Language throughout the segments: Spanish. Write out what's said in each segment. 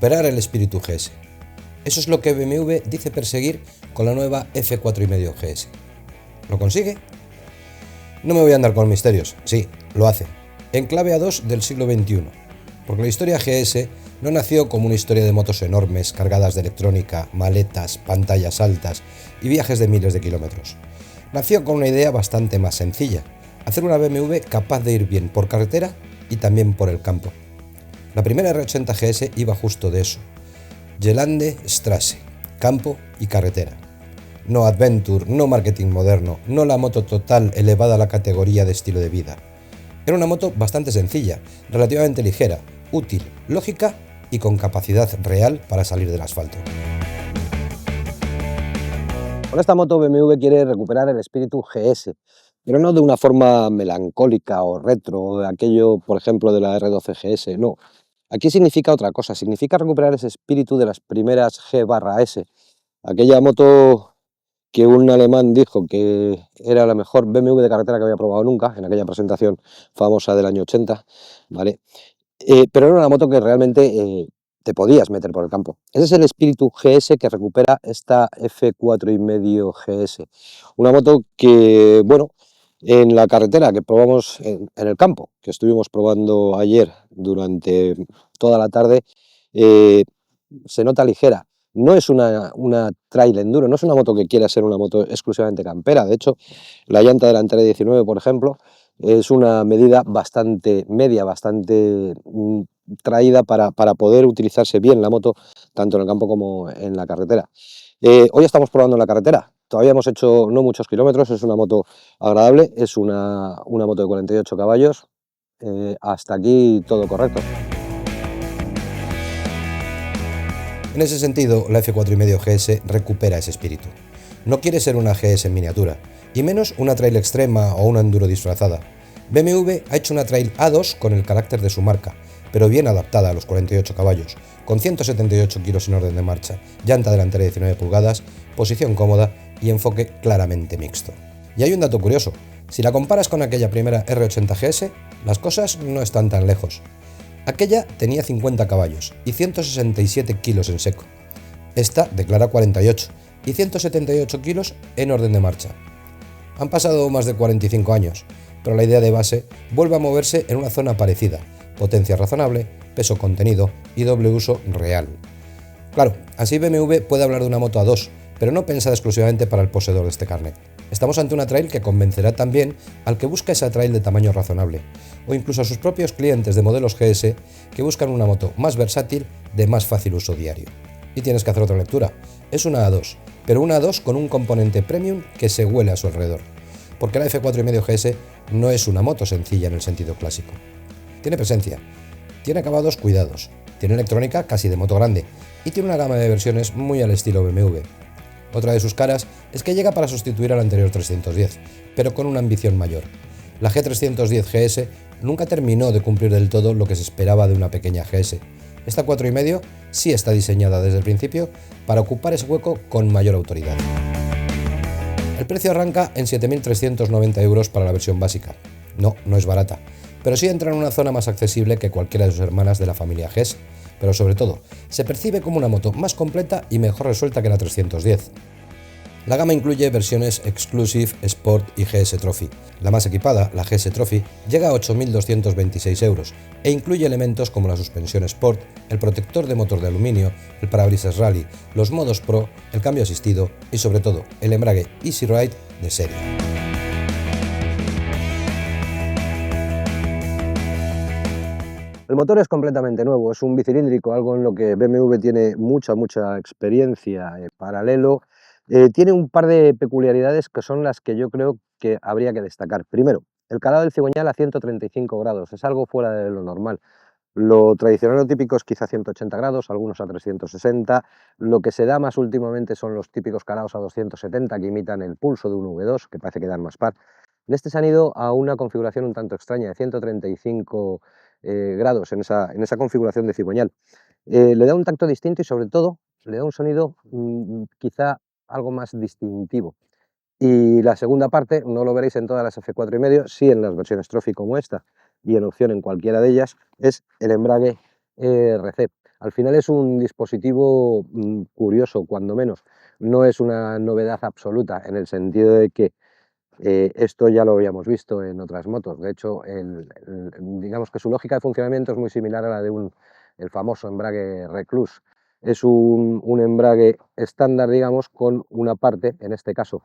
recuperar el espíritu GS. Eso es lo que BMW dice perseguir con la nueva F4,5 GS. ¿Lo consigue? No me voy a andar con misterios, sí, lo hace, en clave A2 del siglo XXI, porque la historia GS no nació como una historia de motos enormes cargadas de electrónica, maletas, pantallas altas y viajes de miles de kilómetros. Nació con una idea bastante más sencilla, hacer una BMW capaz de ir bien por carretera y también por el campo. La primera R80 GS iba justo de eso, Gelände, Straße, campo y carretera. No adventure, no marketing moderno, no la moto total elevada a la categoría de estilo de vida. Era una moto bastante sencilla, relativamente ligera, útil, lógica y con capacidad real para salir del asfalto. Con esta moto BMW quiere recuperar el espíritu GS, pero no de una forma melancólica o retro, de aquello, por ejemplo, de la R12 GS, no. Aquí significa otra cosa, significa recuperar ese espíritu de las primeras G/S, aquella moto que un alemán dijo que era la mejor BMW de carretera que había probado nunca, en aquella presentación famosa del año 80, ¿vale? Pero era una moto que realmente te podías meter por el campo. Ese es el espíritu GS que recupera esta F4,5 GS. Una moto que, bueno, en la carretera que probamos en el campo, que estuvimos probando ayer durante toda la tarde, se nota ligera. No es una trail enduro, no es una moto que quiera ser una moto exclusivamente campera. De hecho, la llanta delantera 19, por ejemplo, es una medida bastante media, bastante traída para poder utilizarse bien la moto, tanto en el campo como en la carretera. Hoy estamos probando en la carretera. Todavía hemos hecho no muchos kilómetros, es una moto agradable, es una moto de 48 caballos. Hasta aquí todo correcto. En ese sentido, la F4,5 GS recupera ese espíritu. No quiere ser una GS en miniatura, y menos una trail extrema o una enduro disfrazada. BMW ha hecho una trail A2 con el carácter de su marca, pero bien adaptada a los 48 caballos, con 178 kilos en orden de marcha, llanta delantera 19 pulgadas, posición cómoda y enfoque claramente mixto. Y hay un dato curioso, si la comparas con aquella primera R80 GS, las cosas no están tan lejos. Aquella tenía 50 caballos y 167 kilos en seco. Esta declara 48 y 178 kilos en orden de marcha. Han pasado más de 45 años, pero la idea de base vuelve a moverse en una zona parecida, potencia razonable, peso contenido y doble uso real. Claro, así BMW puede hablar de una moto A2, pero no pensada exclusivamente para el poseedor de este carnet. Estamos ante una trail que convencerá también al que busca esa trail de tamaño razonable, o incluso a sus propios clientes de modelos GS que buscan una moto más versátil de más fácil uso diario. Y tienes que hacer otra lectura. Es una A2, pero una A2 con un componente premium que se huele a su alrededor, porque la F4,5 GS no es una moto sencilla en el sentido clásico. Tiene presencia, tiene acabados cuidados, tiene electrónica casi de moto grande y tiene una gama de versiones muy al estilo BMW. Otra de sus caras es que llega para sustituir al anterior 310, pero con una ambición mayor. La G310 GS nunca terminó de cumplir del todo lo que se esperaba de una pequeña GS. Esta 4,5 sí está diseñada desde el principio para ocupar ese hueco con mayor autoridad. El precio arranca en 7.390 euros para la versión básica. No es barata, pero sí entra en una zona más accesible que cualquiera de sus hermanas de la familia GS, pero sobre todo, se percibe como una moto más completa y mejor resuelta que la 310. La gama incluye versiones Exclusive, Sport y GS Trophy. La más equipada, la GS Trophy, llega a 8.226 euros e incluye elementos como la suspensión Sport, el protector de motor de aluminio, el parabrisas Rally, los modos Pro, el cambio asistido y sobre todo el embrague Easy Ride de serie. El motor es completamente nuevo, es un bicilíndrico, algo en lo que BMW tiene mucha experiencia. Paralelo, tiene un par de peculiaridades que son las que yo creo que habría que destacar. Primero, el calado del cigüeñal a 135 grados, es algo fuera de lo normal. Lo tradicional o típico es quizá 180 grados, algunos a 360. Lo que se da más últimamente son los típicos calados a 270 que imitan el pulso de un V2, que parece que dan más par. En este se han ido a una configuración un tanto extraña, de 135 grados en esa configuración de cigüeñal. Le da un tacto distinto y sobre todo le da un sonido quizá algo más distintivo. Y la segunda parte no lo veréis en todas las F4,5, sí en las versiones Trophy como esta y en opción en cualquiera de ellas, es el embrague RC. Al final es un dispositivo curioso, cuando menos. No es una novedad absoluta en el sentido de que esto ya lo habíamos visto en otras motos. De hecho, digamos que su lógica de funcionamiento es muy similar a la de el famoso embrague Recluse. Es un embrague estándar, digamos, con una parte, en este caso,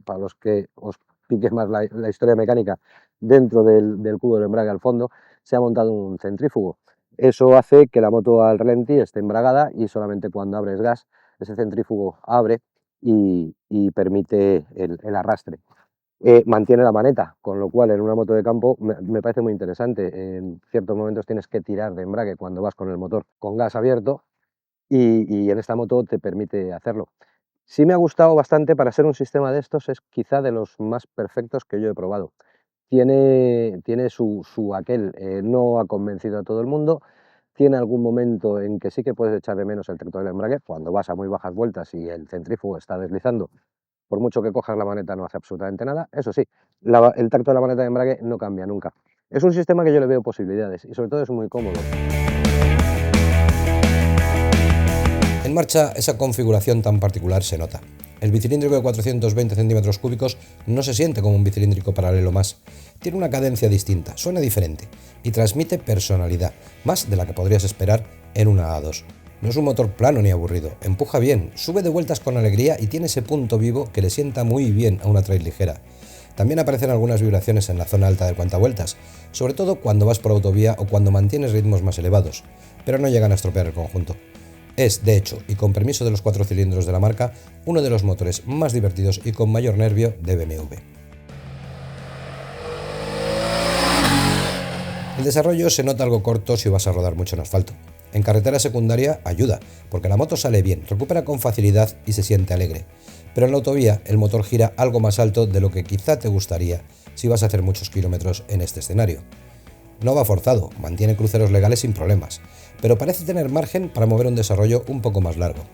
para los que os pique más la historia mecánica, dentro del cubo del embrague al fondo, se ha montado un centrífugo. Eso hace que la moto al ralentí esté embragada y solamente cuando abres gas, ese centrífugo abre y permite el arrastre. Mantiene la maneta, con lo cual en una moto de campo me parece muy interesante. En ciertos momentos tienes que tirar de embrague cuando vas con el motor con gas abierto y en esta moto te permite hacerlo. Sí me ha gustado bastante. Para ser un sistema de estos, es quizá de los más perfectos que yo he probado. Tiene su aquel, no ha convencido a todo el mundo. Tiene algún momento en que sí que puedes echar de menos el tacto del embrague, cuando vas a muy bajas vueltas y el centrífugo está deslizando. Por mucho que cojas la maneta no hace absolutamente nada. Eso sí, el tacto de la maneta de embrague no cambia nunca. Es un sistema que yo le veo posibilidades y sobre todo es muy cómodo. En marcha, esa configuración tan particular se nota. El bicilíndrico de 420 centímetros cúbicos no se siente como un bicilíndrico paralelo más. Tiene una cadencia distinta, suena diferente y transmite personalidad, más de la que podrías esperar en una A2. No es un motor plano ni aburrido, empuja bien, sube de vueltas con alegría y tiene ese punto vivo que le sienta muy bien a una trail ligera. También aparecen algunas vibraciones en la zona alta del cuentavueltas, sobre todo cuando vas por autovía o cuando mantienes ritmos más elevados, pero no llegan a estropear el conjunto. Es, de hecho, y con permiso de los 4 cilindros de la marca, uno de los motores más divertidos y con mayor nervio de BMW. El desarrollo se nota algo corto si vas a rodar mucho en asfalto. En carretera secundaria ayuda, porque la moto sale bien, recupera con facilidad y se siente alegre. Pero en la autovía el motor gira algo más alto de lo que quizá te gustaría si vas a hacer muchos kilómetros en este escenario. No va forzado, mantiene cruceros legales sin problemas, pero parece tener margen para mover un desarrollo un poco más largo.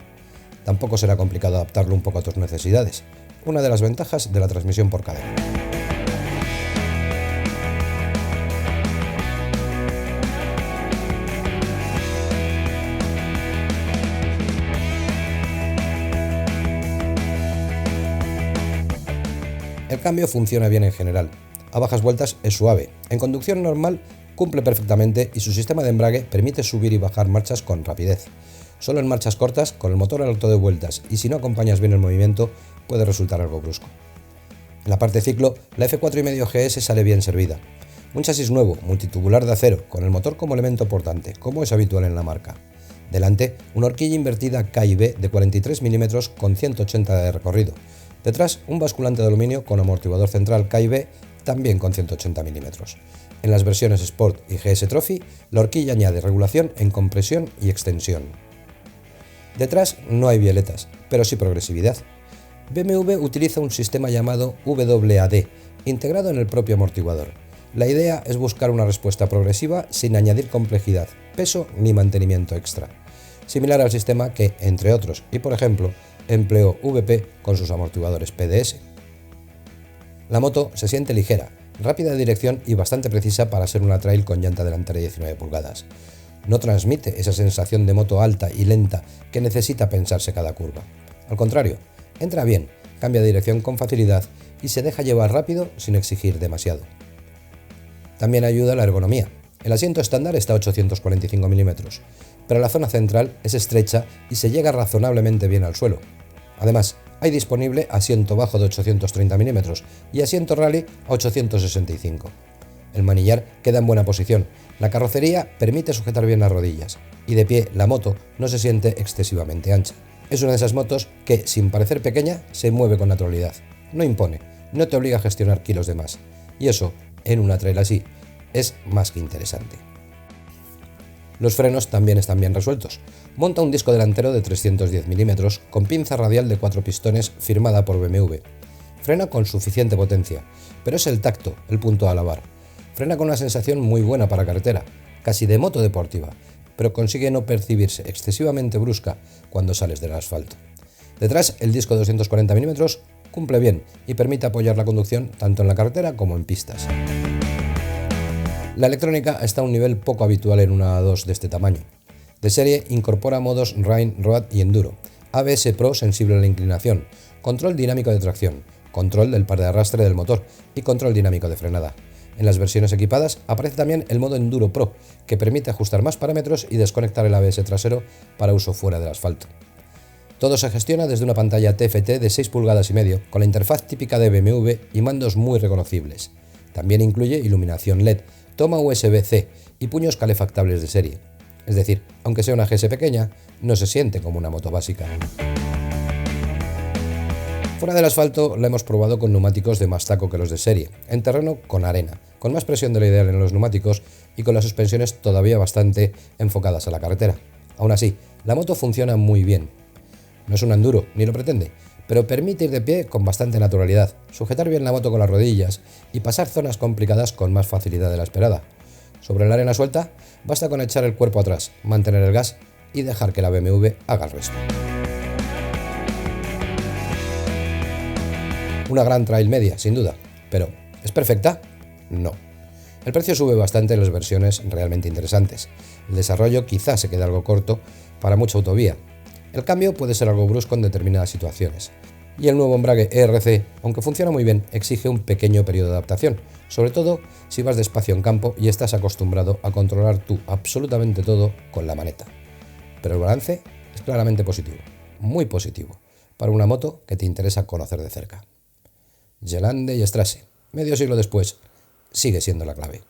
Tampoco será complicado adaptarlo un poco a tus necesidades, una de las ventajas de la transmisión por cadena. El cambio funciona bien en general. A bajas vueltas es suave, en conducción normal cumple perfectamente y su sistema de embrague permite subir y bajar marchas con rapidez. Solo en marchas cortas, con el motor alto de vueltas y si no acompañas bien el movimiento, puede resultar algo brusco. En la parte ciclo, la F4,5 GS sale bien servida. Un chasis nuevo, multitubular de acero, con el motor como elemento portante, como es habitual en la marca. Delante, una horquilla invertida K&B de 43 mm con 180 de recorrido. Detrás, un basculante de aluminio con amortiguador central K&B también con 180 mm. En las versiones Sport y GS Trophy, la horquilla añade regulación en compresión y extensión. Detrás no hay violetas, pero sí progresividad. BMW utiliza un sistema llamado WAD, integrado en el propio amortiguador. La idea es buscar una respuesta progresiva sin añadir complejidad, peso ni mantenimiento extra. Similar al sistema que, entre otros, y por ejemplo, empleó VP con sus amortiguadores PDS. La moto se siente ligera, rápida de dirección y bastante precisa para ser una trail con llanta delantera de 19 pulgadas. No transmite esa sensación de moto alta y lenta que necesita pensarse cada curva. Al contrario, entra bien, cambia de dirección con facilidad y se deja llevar rápido sin exigir demasiado. También ayuda la ergonomía. El asiento estándar está a 845 mm, pero la zona central es estrecha y se llega razonablemente bien al suelo. Además, hay disponible asiento bajo de 830 mm y asiento rally a 865. El manillar queda en buena posición, la carrocería permite sujetar bien las rodillas y de pie la moto no se siente excesivamente ancha. Es una de esas motos que, sin parecer pequeña, se mueve con naturalidad. No impone, no te obliga a gestionar kilos de más. Y eso, en una trail así, es más que interesante. Los frenos también están bien resueltos. Monta un disco delantero de 310 mm con pinza radial de 4 pistones firmada por BMW. Frena con suficiente potencia, pero es el tacto el punto a alabar. Frena con una sensación muy buena para carretera, casi de moto deportiva, pero consigue no percibirse excesivamente brusca cuando sales del asfalto. Detrás, el disco de 240 mm cumple bien y permite apoyar la conducción tanto en la carretera como en pistas. La electrónica está a un nivel poco habitual en una A2 de este tamaño. De serie incorpora modos Rain, Road y Enduro, ABS Pro sensible a la inclinación, control dinámico de tracción, control del par de arrastre del motor y control dinámico de frenada. En las versiones equipadas aparece también el modo Enduro Pro, que permite ajustar más parámetros y desconectar el ABS trasero para uso fuera del asfalto. Todo se gestiona desde una pantalla TFT de 6 pulgadas y medio, con la interfaz típica de BMW y mandos muy reconocibles. También incluye iluminación LED, toma USB-C y puños calefactables de serie. Es decir, aunque sea una GS pequeña, no se siente como una moto básica. Fuera del asfalto la hemos probado con neumáticos de más taco que los de serie, en terreno con arena, con más presión de la ideal en los neumáticos y con las suspensiones todavía bastante enfocadas a la carretera. Aún así, la moto funciona muy bien. No es un enduro, ni lo pretende, pero permite ir de pie con bastante naturalidad, sujetar bien la moto con las rodillas y pasar zonas complicadas con más facilidad de la esperada. Sobre la arena suelta, basta con echar el cuerpo atrás, mantener el gas y dejar que la BMW haga el resto. Una gran trail media, sin duda, pero ¿es perfecta? No. El precio sube bastante en las versiones realmente interesantes. El desarrollo quizás se quede algo corto para mucha autovía. El cambio puede ser algo brusco en determinadas situaciones. Y el nuevo embrague ERC, aunque funciona muy bien, exige un pequeño periodo de adaptación, sobre todo si vas despacio en campo y estás acostumbrado a controlar tú absolutamente todo con la maneta. Pero el balance es claramente positivo, muy positivo, para una moto que te interesa conocer de cerca. Gelande y Strasse, medio siglo después, sigue siendo la clave.